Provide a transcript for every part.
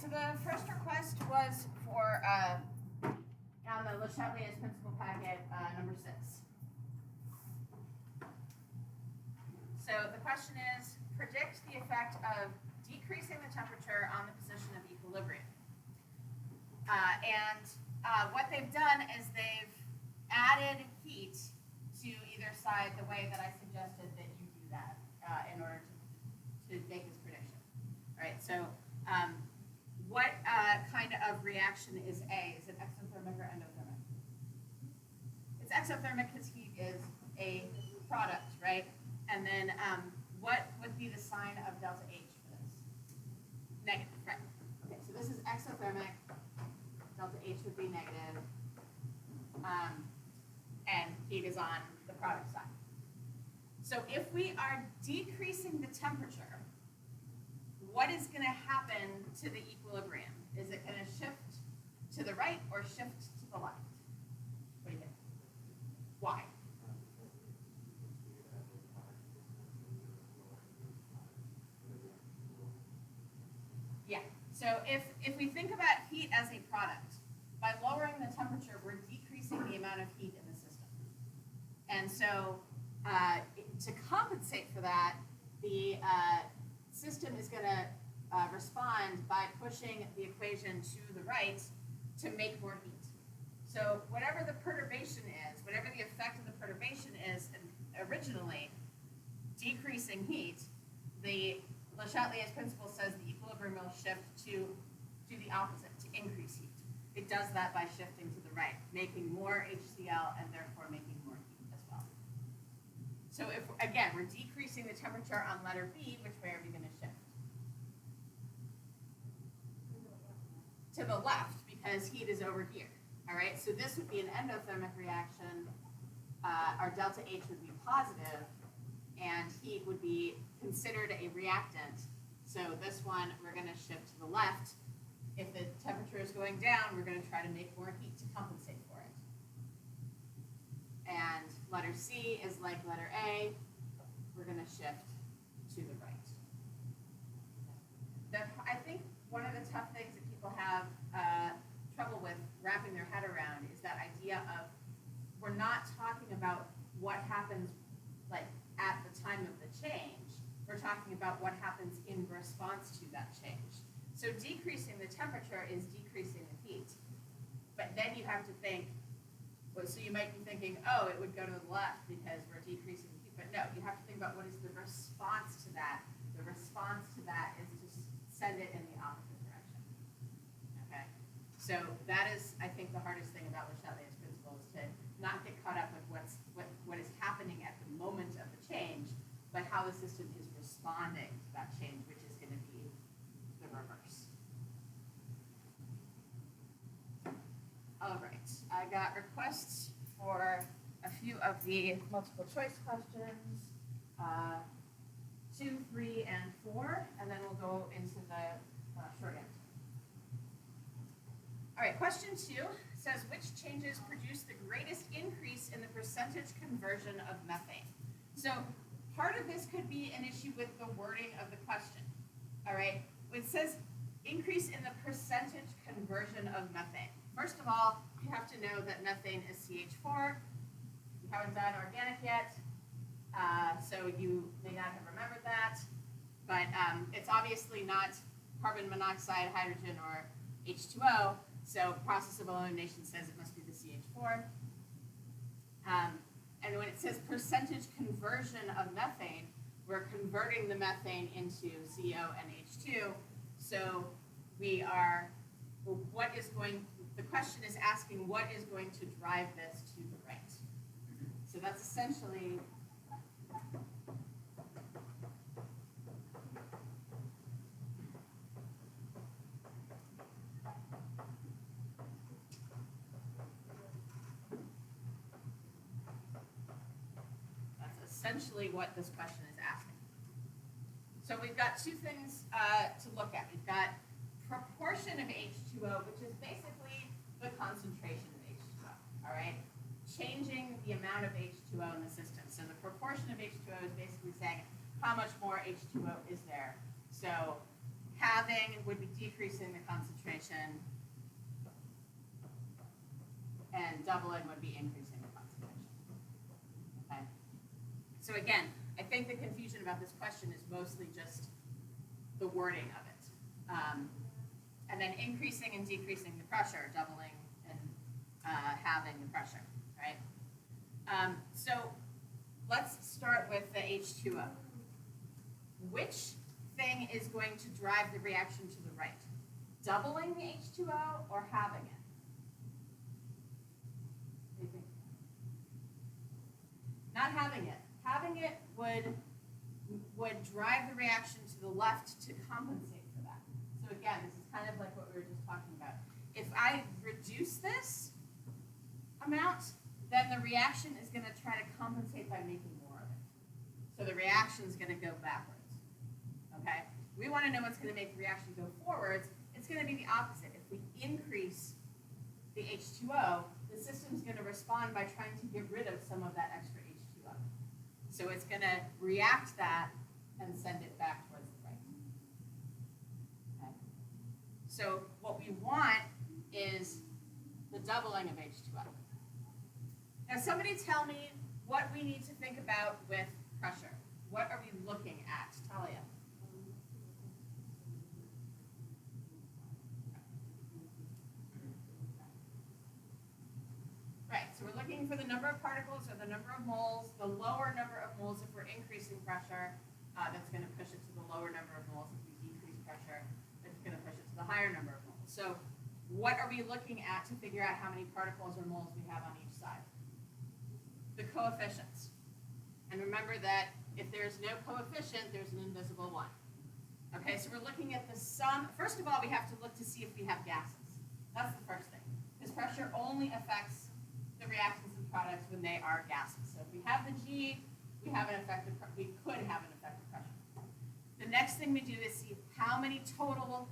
So the first request was for on the Le Chatelier's principal packet, number 6. So the question is, predict the effect of decreasing the temperature on the position of equilibrium. What they've done is they've added heat to either side the way that I suggested that you do that in order to make this prediction. All right, so what kind of reaction is A? Is it exothermic or endothermic? It's exothermic because heat is a product, right? And then what would be the sign of delta H for this? Negative, right? Okay, so this is exothermic. Delta H would be negative. And heat is on the product side. So if we are decreasing the temperature, what is going to happen to the equilibrium? Is it going to shift to the right or shift to the left? What do you think? Why? Yeah, so if we think about heat as a product, by lowering the temperature, we're decreasing the amount of heat in the system. And so to compensate for that, the system is going to respond by pushing the equation to the right to make more heat. So whatever the perturbation is, whatever the effect of the perturbation is originally decreasing heat, the Le Chatelier's principle says the equilibrium will shift to the opposite, to increase heat. It does that by shifting to the right, making more HCl and therefore making more heat as well. So if, again, we're decreasing the temperature on letter B, which way are we going to shift? To the left, because heat is over here. All right, so this would be an endothermic reaction. Our delta H would be positive, and heat would be considered a reactant. So this one, we're going to shift to the left. If the temperature is going down, we're going to try to make more heat to compensate for it. And letter C is like letter A. We're going to shift to the right. I think one of the tough things that people have trouble with wrapping their head around is that idea of we're not talking about what happens like at the time of the change. We're talking about what happens in response to that change. So decreasing the temperature is decreasing the heat. But then you have to think, well, so you might be thinking, oh, it would go to the left because we're decreasing the heat. But no, you have to think about what is the response to that. The response to that is to send it in the opposite direction. Okay? So that is, I think, the hardest thing about Le Chatelier's principle is to not get caught up with what is happening at the moment of the change, but how the system is responding to that change, which is going to be the reverse. All right, I got requests for a few of the multiple choice questions, 2, 3, and 4, and then we'll go into the short answer. All right, question 2 says, which changes produce the greatest increase in the percentage conversion of methane? So part of this could be an issue with the wording of the question. All right, it says increase in the percentage conversion of methane. First of all, you have to know that methane is CH4. You haven't done organic yet, so you may not have remembered that. But it's obviously not carbon monoxide, hydrogen, or H2O. So process of elimination says it must be the CH4. And when it says percentage conversion of methane, we're converting the methane into CO and H2. So we are, the question is asking what is going to drive this to the right. So that's essentially what this question is asking. So we've got two things to look at. We've got proportion of H2O, which is basically the concentration of H2O, all right? Changing the amount of H2O in the system. So the proportion of H2O is basically saying how much more H2O is there. So halving would be decreasing the concentration concentration, and doubling would be increasing the concentration. Okay. So again, I think the confusion about this question is mostly just the wording of it. And then increasing and decreasing the pressure, doubling and halving the pressure, right? So let's start with the H2O. Which thing is going to drive the reaction to the right? Doubling the H2O or halving it? What do you think? Not having it. Having it would drive the reaction to the left to compensate for that. So again, this is kind of like what we were just talking about. If I reduce this amount, then the reaction is going to try to compensate by making more of it. So the reaction is going to go backwards. Okay? We want to know what's going to make the reaction go forwards. It's going to be the opposite. If we increase the H2O, the system's going to respond by trying to get rid of some of that extra H2O. So it's going to react that and send it back towards the right. Okay? So what we want is the doubling of H2O. Now somebody tell me what we need to think about with pressure. What are we looking at, Talia? Right, so we're looking for the number of particles or the number of moles. The lower number of moles if we're increasing pressure, that's going to push it to the lower number of moles. If we decrease pressure, it's going to push it to the higher number of moles. So what are we looking at to figure out how many particles or moles we have on each side? The coefficients. And remember that if there's no coefficient, there's an invisible one. Okay, so we're looking at the sum. First of all, we have to look to see if we have gases. That's the first thing. Because pressure only affects the reactants and products when they are gases. So if we have the G, we could have an effective pressure. The next thing we do is see how many total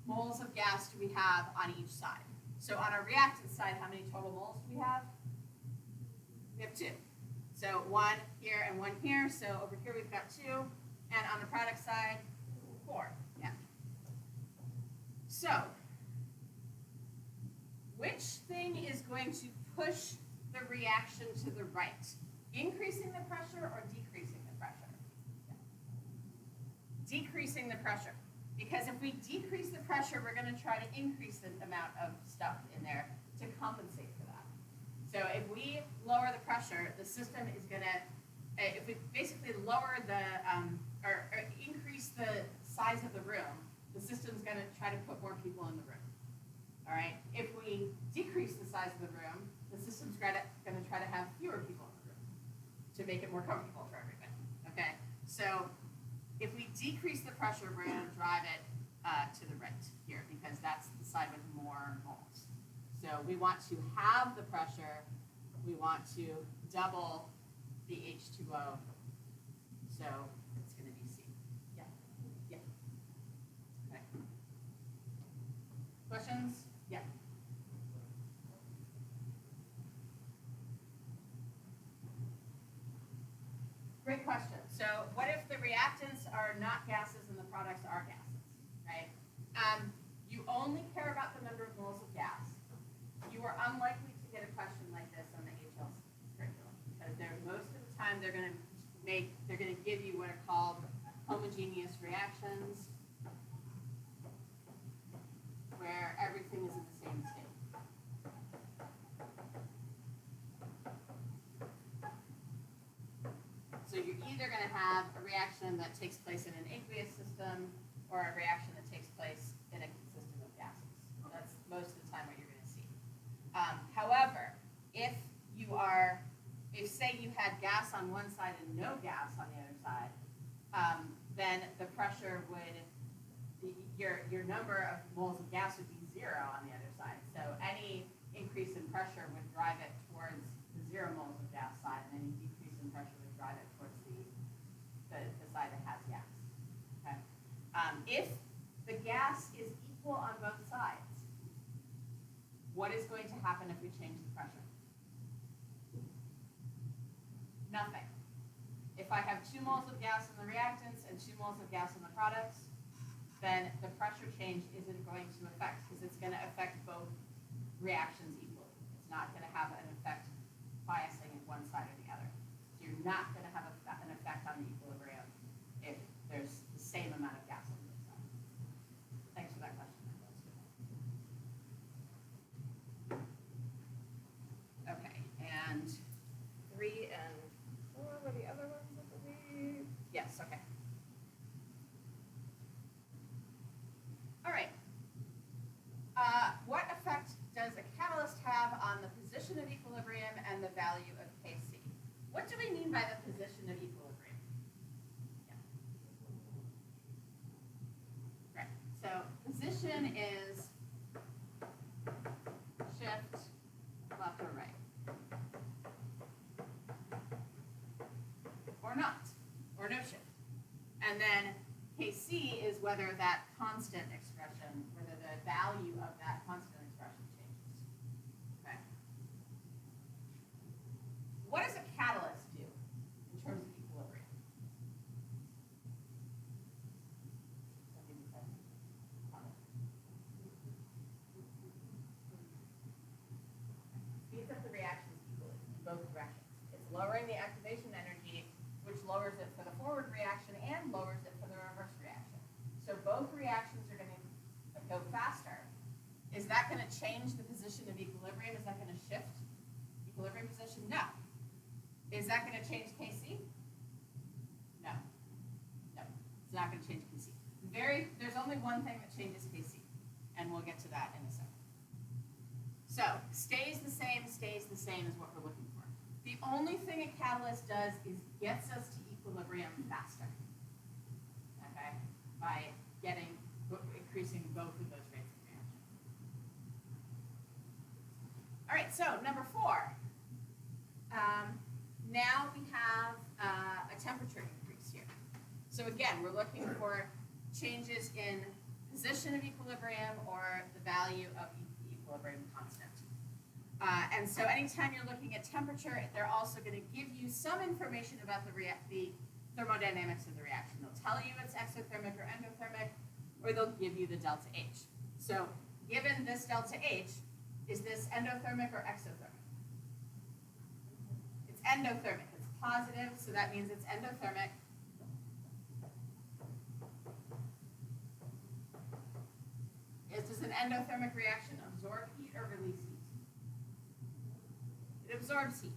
moles of gas do we have on each side. So on our reactant side, how many total moles do we have? We have 2. So 1 here and 1 here. So over here we've got 2. And on the product side, 4. Yeah. So which thing is going to push the reaction to the right? Increasing the pressure or decreasing the pressure? Yeah. Decreasing the pressure. Because if we decrease the pressure, we're going to try to increase the amount of stuff in there to compensate for that. So if we lower the pressure, the system is going to, if we basically lower the, or increase the size of the room, the system's going to try to put more people in the room. All right. If we decrease the size of the room, the system's going to try to have fewer people in the room to make it more comfortable for everybody. Okay. So if we decrease the pressure, we're going to drive it to the right here because that's the side with more moles. So we want to halve the pressure. We want to double the H2O. So it's going to be C. Yeah. Yeah. Okay. Questions? Yeah. Great question. So what if the reactants are not gases and the products are gases, right? You only care about the number of moles of gas. You are unlikely to get a question like this on the HLC curriculum because most of the time they're going to give you what are called homogeneous reactions, where everything is in the same state. So you're either going to have a reaction that takes place in an aqueous system or a reaction that takes place in a system of gases. That's most of the time what you're going to see. However, if say you had gas on one side and no gas on the other side, then the pressure would, your number of moles of gas would be 0 on the other side. So any increase in pressure would drive it towards the 0 moles of gas side, and any decrease in pressure would drive it towards the side that has gas. Okay. If the gas is equal on both sides, what is going to happen if we change the pressure? Nothing. If I have 2 moles of gas in the reactants and 2 moles of gas in the products, then the pressure change isn't going question is shift left or right. Or not, or no shift. And then Kc is whether that constant expression, whether the value of that constant expression changes. Okay. What does a catalyst do in terms of equilibrium? Speeds up the reactions equally in both directions. It's lowering the activation energy, which lowers it for the forward reaction and lowers it for the reverse reaction. So both reactions are going to go faster. Is that going to change the position of equilibrium? Is that going to shift equilibrium position? No. Is that going to change Kc? No. No. It's not going to change Kc. There's only one thing that changes Kc, and we'll get to that in a second. So stays the same is what we're looking for. The only thing a catalyst does is gets us to equilibrium faster. Okay? By increasing both of those rates of reaction. All right, so number 4. Now we have a temperature increase here. So again, we're looking for changes in position of equilibrium or the value of the equilibrium constant. And so anytime you're looking at temperature, they're also going to give you some information about the thermodynamics of the reaction. They'll tell you it's exothermic or endothermic, or they'll give you the delta H. So given this delta H, is this endothermic or exothermic? It's endothermic. It's positive, so that means it's endothermic. Does an endothermic reaction absorb heat or release heat? It absorbs heat.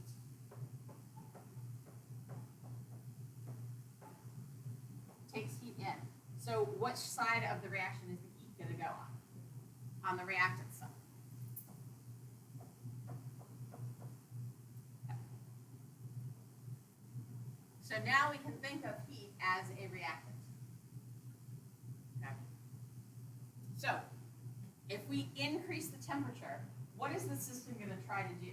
Takes heat in. So which side of the reaction is the heat going to go on? On the reactant side. Okay. So now we can think of heat as a reactant. Okay. So if we increase the temperature, what is the system going to try to do?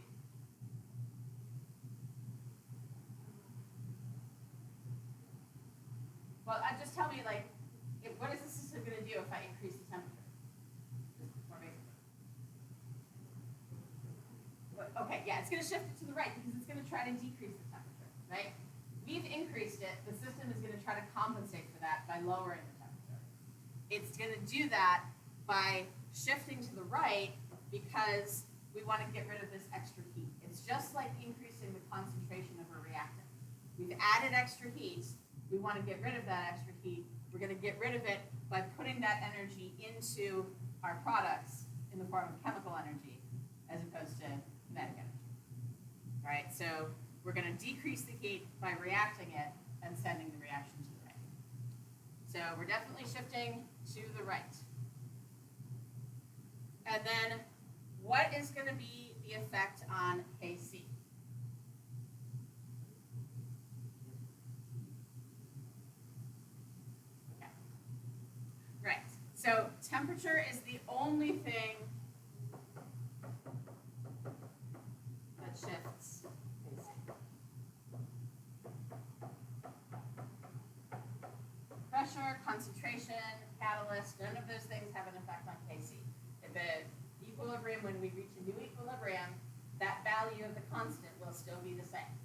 Well, just tell me, like, what is the system going to do if I increase the temperature? Just more basically. Okay, yeah, it's going to shift it to the right because it's going to try to decrease the temperature, right? We've increased it. The system is going to try to compensate for that by lowering the temperature. It's going to do that by shifting to the right because we want to get rid of this extra heat. It's just like increasing the concentration of a reactant. We've added extra heat. We want to get rid of that extra heat. We're going to get rid of it by putting that energy into our products in the form of chemical energy as opposed to kinetic energy. All right, so we're going to decrease the heat by reacting it and sending the reaction to the right. So we're definitely shifting to the right. And then what is going to be the effect on Kc? Okay. Right. So temperature is the only thing that shifts Kc. Pressure, concentration, catalyst, none of those things have an effect on Kc. The equilibrium, when we reach a new equilibrium, that value of the constant will still be the same,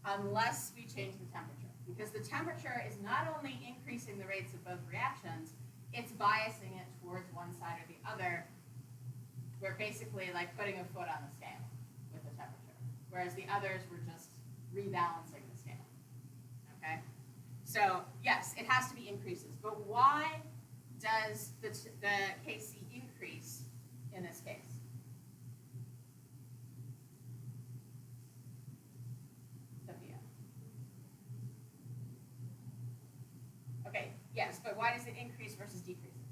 unless we change the temperature. Because the temperature is not only increasing the rates of both reactions, it's biasing it towards one side or the other. We're basically like putting a foot on the scale with the temperature, whereas the others were just rebalancing the scale. Okay? So yes, it has to be increases, but why does the Kc increase in this case? Sophia. Okay, yes, but why does it increase versus decreases?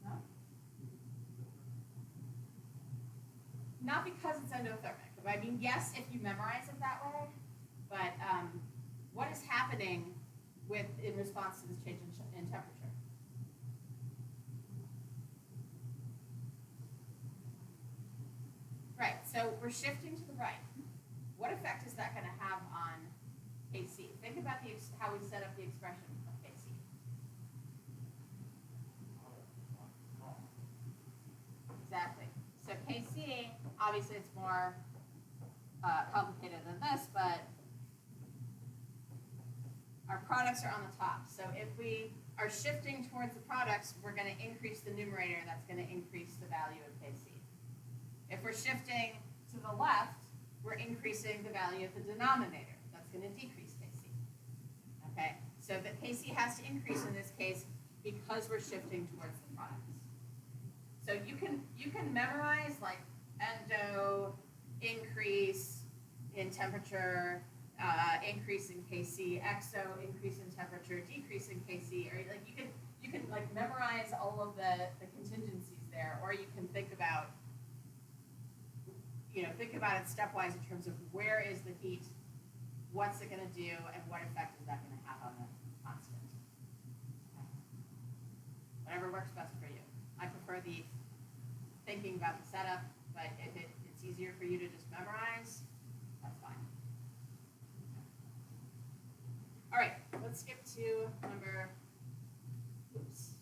No? Not because it's endothermic. I mean, yes, if you memorize it that way, but what is happening in response to this change in temperature. Right, so we're shifting to the right. What effect is that going to have on KC? Think about how we set up the expression of KC. Exactly. So KC, obviously it's more complicated than this, but our products are on the top. So if we are shifting towards the products, we're going to increase the numerator. That's going to increase the value of KC. If we're shifting to the left, we're increasing the value of the denominator. That's going to decrease KC. Okay? So the KC has to increase in this case because we're shifting towards the products. So you can memorize like endo, increase in temperature, increase in KC, exo, increase in temperature, decrease in KC, or like you can like memorize all of the contingencies there, or you can think about it stepwise in terms of where is the heat, what's it going to do, and what effect is that going to have on the constant. Okay. Whatever works best for you. I prefer the thinking about the setup, but if it's easier for you to just memorize, that's fine. All right, let's skip to number, oops.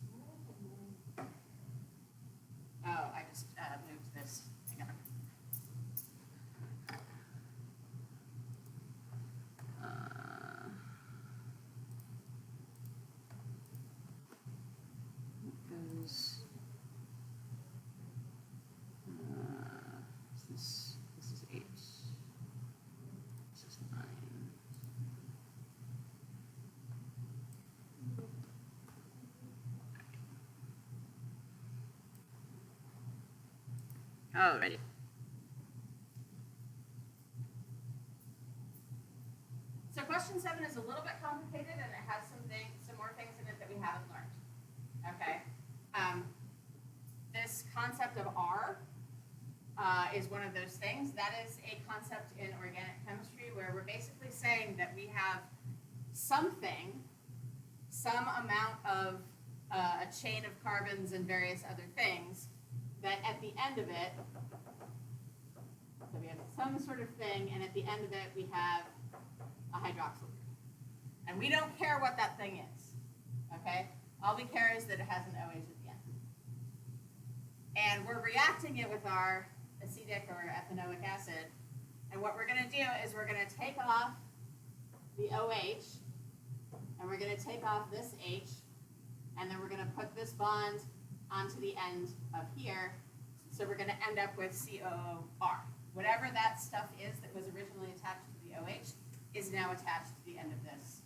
Oh, I just moved this. Hang on. This is 8. This is 9. Alrighty. So question 7 is a little bit complicated, and it has some more things in it that we haven't learned. Okay. This concept of R is one of those things. That is a concept in organic chemistry where we're basically saying that we have some amount of a chain of carbons and various other things, that at the end of it, so we have some sort of thing, and at the end of it we have a hydroxyl group. And we don't care what that thing is, okay? All we care is that it has an OH at the end. And we're reacting it with our acetic or ethanoic acid, and what we're going to do is we're going to take off the OH, and we're going to take off this H, and then we're going to put this bond onto the end of here, so we're going to end up with COOR. Whatever that stuff is that was originally attached to the OH is now attached to the end of this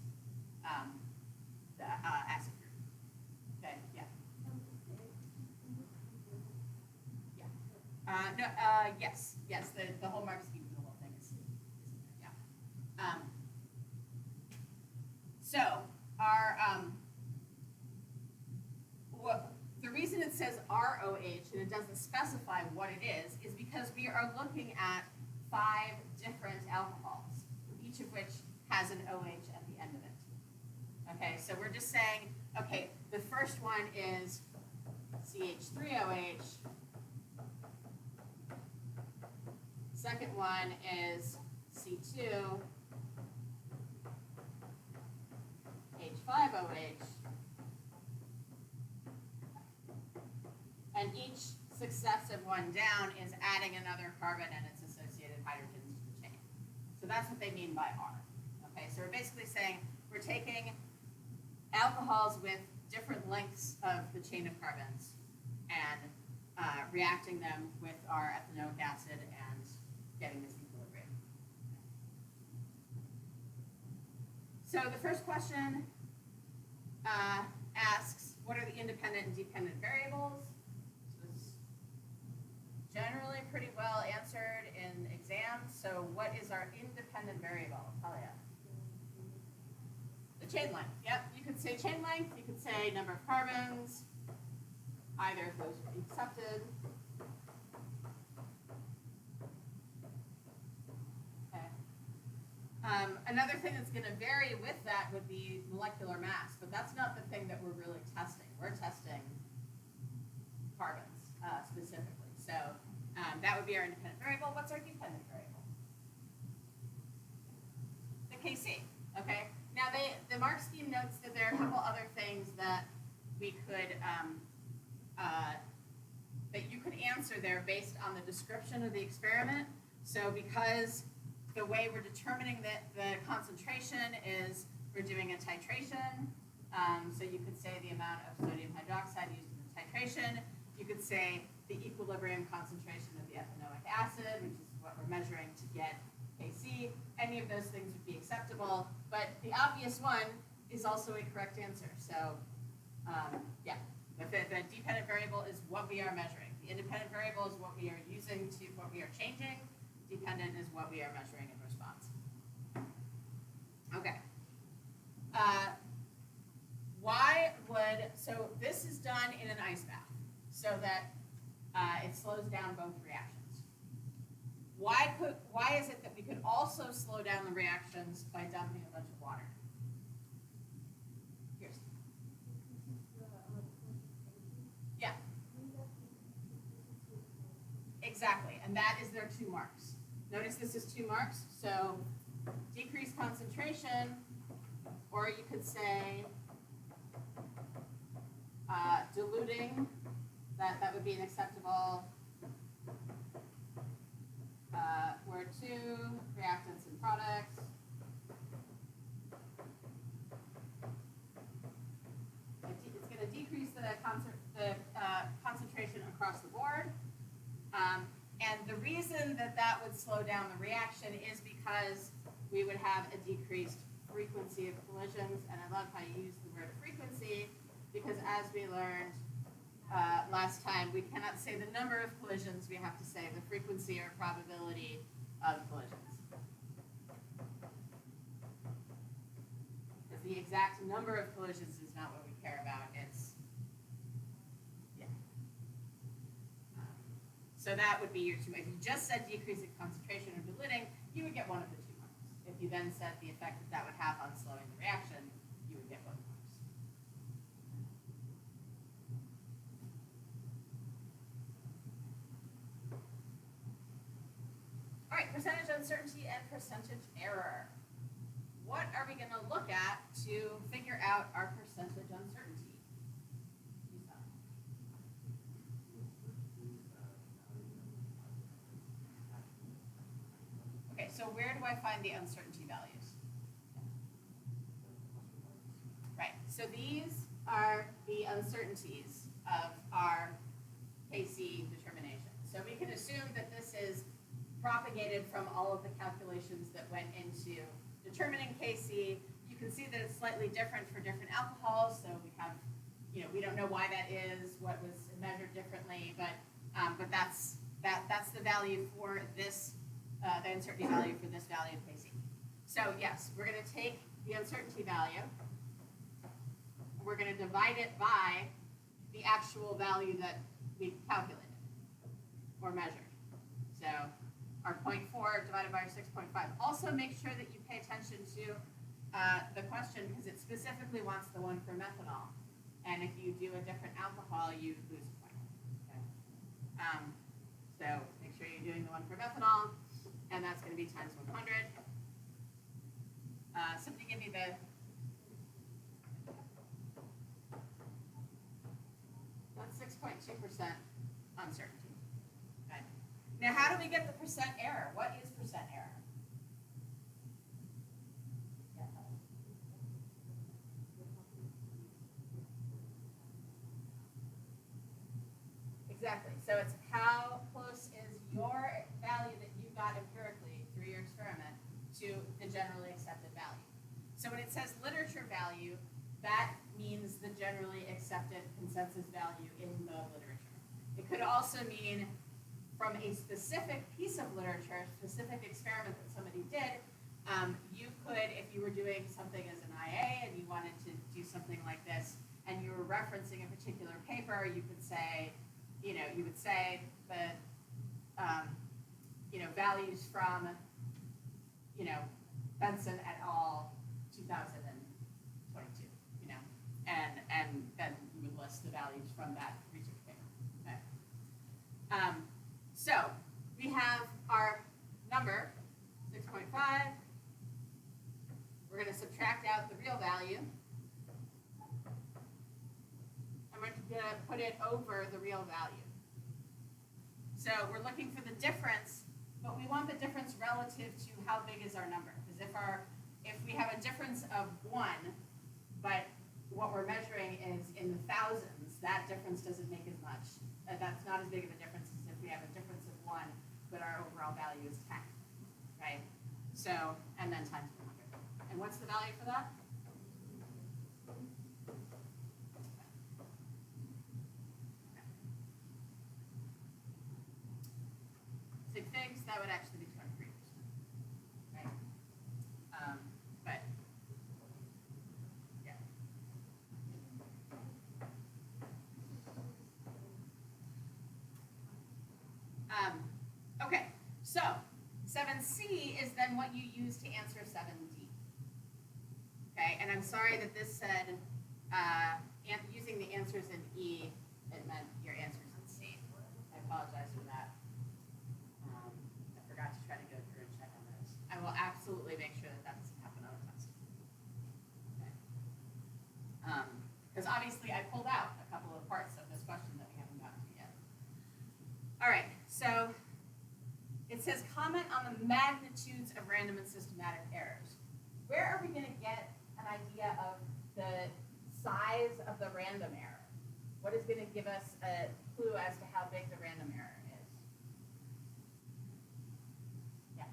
acid group. Okay, yeah. Yes, the whole mark scheme for the whole thing is yeah. So our the reason it says ROH and it doesn't specify what it is because we are looking at 5 different alcohols, each of which has an OH at the end of it. Okay, so we're just saying, okay, the first one is CH3OH. Second one is C2 H5OH. And each successive one down is adding another carbon and its associated hydrogens to the chain. So that's what they mean by R. Okay, so we're basically saying we're taking alcohols with different lengths of the chain of carbons and reacting them with our ethanoic acid and getting this equilibrium. So the first question asks, what are the independent and dependent variables? So this is generally pretty well answered in exams. So what is our independent variable? Talia. The chain length. Yep, you could say chain length, you could say number of carbons. Either of those would be accepted. Okay. Another thing that's going to vary with that would be molecular mass, but that's not the thing that we're really testing. We're testing carbons specifically. So that would be our independent variable. What's our dependent variable? The KC. Okay. Now the mark scheme notes that there are a couple other things that we could that you could answer there based on the description of the experiment. So because the way we're determining the concentration is we're doing a titration. So you could say the amount of sodium hydroxide used in the titration. You could say the equilibrium concentration of the ethanoic acid, which is what we're measuring to get Kc. Any of those things would be acceptable. But the obvious one is also a correct answer. So yeah, the dependent variable is what we are measuring. The independent variable is what we are using to what we are changing. Dependent is what we are measuring in response. Okay. So this is done in an ice bath so that it slows down both reactions. Why is it that we could also slow down the reactions by dumping a bunch of water? Here's. Yeah. Exactly, and that is their 2 marks. Notice this is 2 marks, so decreased concentration, or you could say diluting, that would be an acceptable word 2, reactants and products. It's going to decrease the concentration across the board. And the reason that would slow down the reaction is because we would have a decreased frequency of collisions. And I love how you use the word frequency, because as we learned last time, we cannot say the number of collisions, we have to say the frequency or probability of collisions. Because the exact number of collisions is not what we care about, it's, yeah. So that would be your 2. If you just said decreasing concentration or diluting, you would get one of the 2 marks. If you then said the effect that would have on slowing the reaction, you would get both marks. All right, percentage uncertainty and percentage error. What are we going to look at to figure out our percentage uncertainty? Okay, so where do I find the uncertainty values? Right, so these are the uncertainties of our KC determination. So we can assume that this is propagated from all of the calculations that went into determining KC. You can see that it's slightly different for different alcohols. So we have, we don't know why that is, what was measured differently, but that's the value for this, the uncertainty value for this value of KC. So yes, we're going to take the uncertainty value. We're going to divide it by the actual value that we calculated or measured. So our 0.4 divided by our 6.5. Also make sure that you pay attention to the question, because it specifically wants the one for methanol. And if you do a different alcohol, you lose a point. Okay? So make sure you're doing the one for methanol, and that's going to be times 100. Somebody give me the... That's 6.2% uncertainty. Okay. Now, how do we get the percent error? What is percent error? Exactly. So it's how close is your value that you got empirically through your experiment to the generally accepted value. So when it says literature value, that means the generally accepted consensus value in the literature. It could also mean from a specific piece of literature, a specific experiment that somebody did. You could, if you were doing something as an IA and you wanted to do something like this, and you were referencing a particular paper, you could say, you would say the, values from, Benson et al. 2022, you know, and then you would list the values from that research paper. Okay. So we have our number 6.5. We're going to subtract out the real value. And we're going to put it over the real value. So we're looking for the difference, but we want the difference relative to how big is our number. Because if we have a difference of 1, but what we're measuring is in the thousands, that difference doesn't make as much. That's not as big of a difference as if we have a difference of 1, but our overall value is 10, right? So, and then times 100. And what's the value for that? Sig figs, that would actually be 23%, right? But, yeah. Okay, so 7C is then what you use to answer 7D. Okay, and I'm sorry that this said using the answers in E, it meant your answers in C. I apologize for that. I forgot to try to go through and check on those. I will absolutely make sure that that doesn't happen on the test. Okay. Because obviously I pulled out a couple of parts of this question that we haven't gotten to yet. All right, so it says comment on the magnitudes of random and systematic errors. Where are we going to get an idea of the size of the random error? What is going to give us a clue as to how big the random error is? Yeah.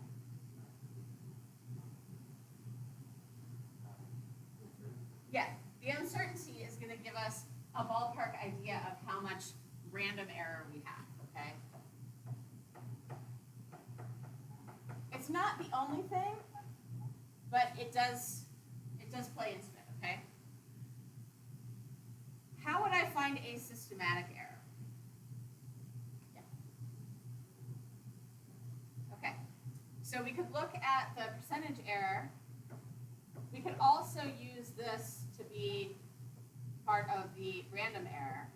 Yeah, the uncertainty is going to give us a ballpark idea of how much random error we have, okay? It's not the only thing, but it does play into it, okay? How would I find a systematic error? Yeah. Okay, so we could look at the percentage error. We could also use this to be part of the random error.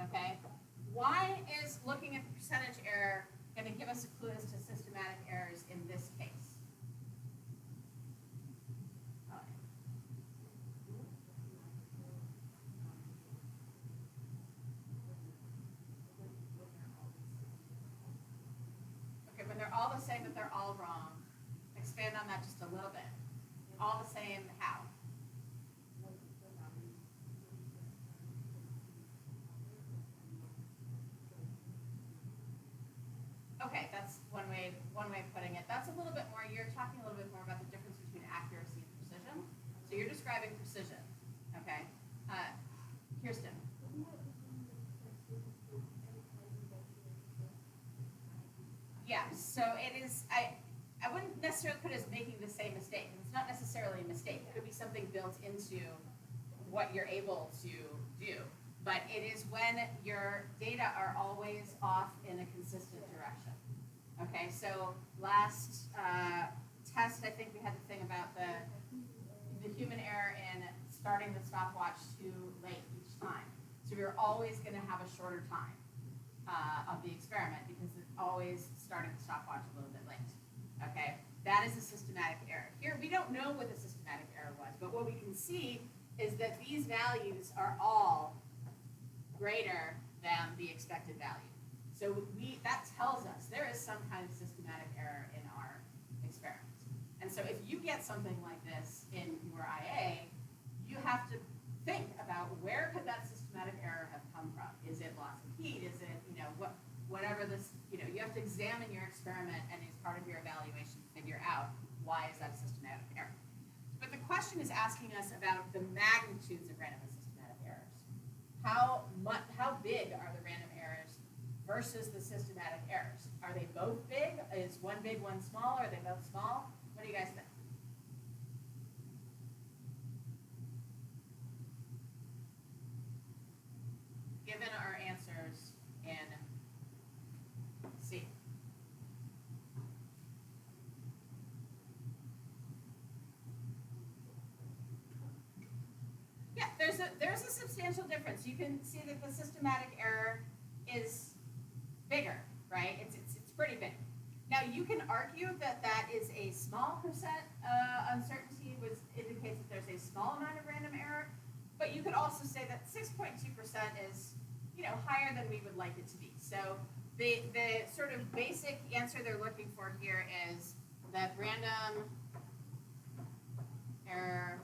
Okay, why is looking at the percentage error going to give us a clue as to systematic errors in this case? Okay, when they're all the same but they're all wrong, expand on that just a little bit. All the same, how? Okay, that's one way of putting it. That's a little bit more, you're talking a little bit more about the difference between accuracy and precision. So you're describing precision, okay? Kirsten. Yeah, so it is, I wouldn't necessarily put it as making the same mistake. It's not necessarily a mistake. It could be something built into what you're able to do. But it is when your data are always off in a consistent direction. Okay, so last test, I think we had the thing about the human error in starting the stopwatch too late each time. So we were always going to have a shorter time of the experiment because it's always starting the stopwatch a little bit late. Okay, that is a systematic error. Here, we don't know what the systematic error was, but what we can see is that these values are all greater than the expected value. So that tells us there is some kind of systematic error in our experiment. And so if you get something like this in your IA, you have to think about where could that systematic error have come from? Is it loss of heat? Is it, whatever this, you have to examine your experiment and as part of your evaluation figure out why is that a systematic error. But the question is asking us about the magnitudes of random and systematic errors. How big are the random errors versus the systematic errors? Are they both big? Is one big, one small? Are they both small? What do you guys think? Given our answers in C. there's a substantial difference. You can see that the systematic error is bigger, right? It's pretty big. Now you can argue that that is a small percent uncertainty, which indicates that there's a small amount of random error. But you could also say that 6.2% is, higher than we would like it to be. So the sort of basic answer they're looking for here is that random error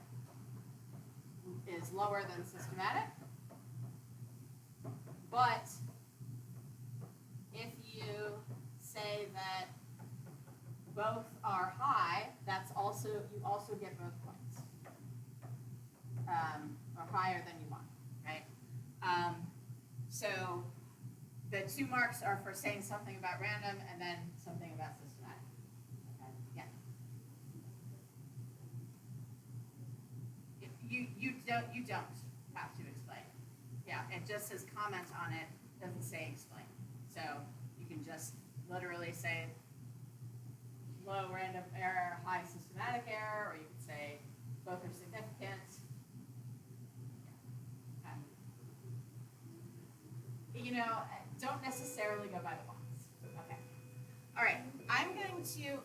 is lower than systematic. But if you say that both are high, you also get both points, or higher than you want, right? So the 2 marks are for saying something about random and then something about systematic. Okay? Yeah. You don't have to explain. Yeah, it just says comment on it, doesn't say explain. So you can just literally say low random error, high systematic error, or you could say both are significant. Don't necessarily go by the box. Okay. All right. I'm going to